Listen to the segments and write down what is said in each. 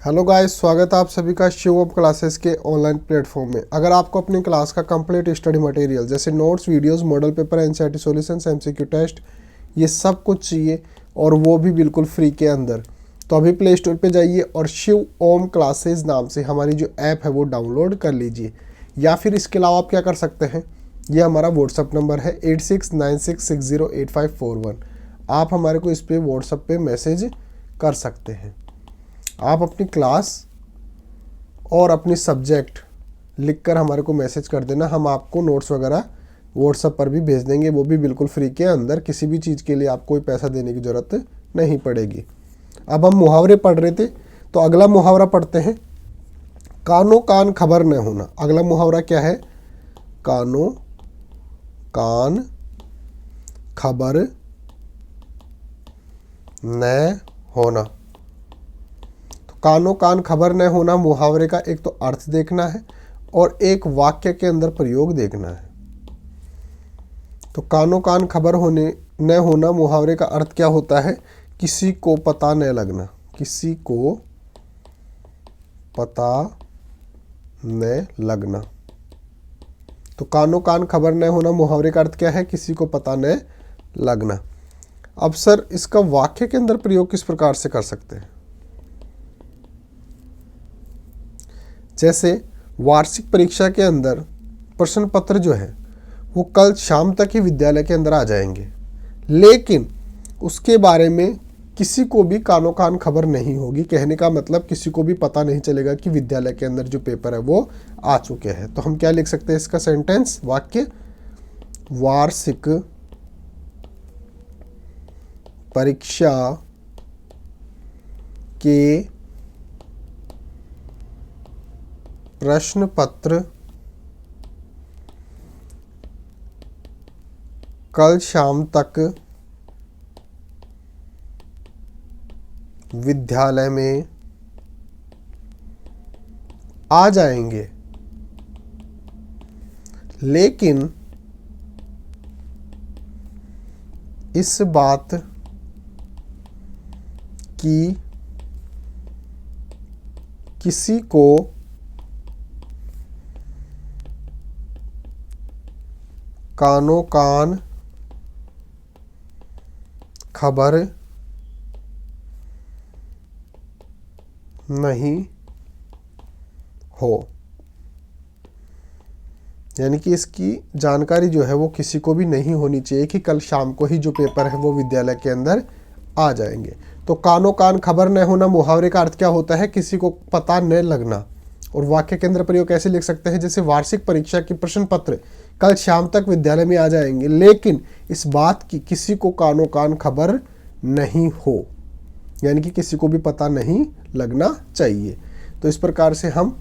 Hello guys, स्वागत है आप सभी का शिव ओम क्लासेस के ऑनलाइन प्लेटफॉर्म में। अगर आपको अपनी क्लास का कंप्लीट स्टडी मटेरियल जैसे notes, videos, model paper, NCERT solutions, MCQ test, ये सब कुछ चाहिए और वो भी बिल्कुल फ्री के अंदर, तो अभी प्ले स्टोर पे जाइए और शिव ओम क्लासेस नाम से हमारी जो ऐप है वो डाउनलोड कर लीजिए। या फिर इसके अलावा आप क्या कर सकते हैं, ये हमारा व्हाट्सअप नंबर है 8696608541। आप हमारे को इस पर व्हाट्सअप पे मैसेज कर सकते हैं। आप अपनी क्लास और अपनी सब्जेक्ट लिखकर हमारे को मैसेज कर देना, हम आपको नोट्स वगैरह व्हाट्सएप पर भी भेज देंगे, वो भी बिल्कुल फ्री के अंदर। किसी भी चीज़ के लिए आपको कोई पैसा देने की ज़रूरत नहीं पड़ेगी। अब हम मुहावरे पढ़ रहे थे, तो अगला मुहावरा पढ़ते हैं, कानो कान खबर न होना। अगला मुहावरा क्या है? कानो कान खबर न होना। कानो कान खबर न होना मुहावरे का एक तो अर्थ देखना है और एक वाक्य के अंदर प्रयोग देखना है। तो कानो कान खबर होने न होना मुहावरे का अर्थ क्या होता है? किसी को पता न लगना। किसी को पता न लगना। तो कानो कान खबर न होना मुहावरे का अर्थ क्या है? किसी को पता न लगना। अब सर, इसका वाक्य के अंदर प्रयोग किस प्रकार से कर सकते हैं? जैसे वार्षिक परीक्षा के अंदर प्रश्न पत्र जो है वो कल शाम तक ही विद्यालय के अंदर आ जाएंगे, लेकिन उसके बारे में किसी को भी कानो कान खबर नहीं होगी। कहने का मतलब किसी को भी पता नहीं चलेगा कि विद्यालय के अंदर जो पेपर है वो आ चुके हैं। तो हम क्या लिख सकते हैं इसका सेंटेंस, वाक्य? वार्षिक परीक्षा के प्रश्न पत्र कल शाम तक विद्यालय में आ जाएंगे, लेकिन इस बात की किसी को कानो कान खबर नहीं हो। यानी कि इसकी जानकारी जो है वो किसी को भी नहीं होनी चाहिए कि कल शाम को ही जो पेपर है वो विद्यालय के अंदर आ जाएंगे। तो कानो कान खबर न होना मुहावरे का अर्थ क्या होता है? किसी को पता न लगना। और वाक्य के अंदर प्रयोग कैसे लिख सकते हैं? जैसे वार्षिक परीक्षा की प्रश्न पत्र कल शाम तक विद्यालय में आ जाएंगे, लेकिन इस बात की किसी को कानो कान खबर नहीं हो। यानी कि किसी को भी पता नहीं लगना चाहिए। तो इस प्रकार से हम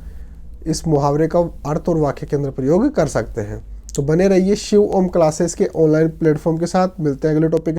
इस मुहावरे का अर्थ और वाक्य के अंदर प्रयोग कर सकते हैं। तो बने रहिए शिव ओम क्लासेस के ऑनलाइन प्लेटफॉर्म के साथ। मिलते हैं अगले टॉपिक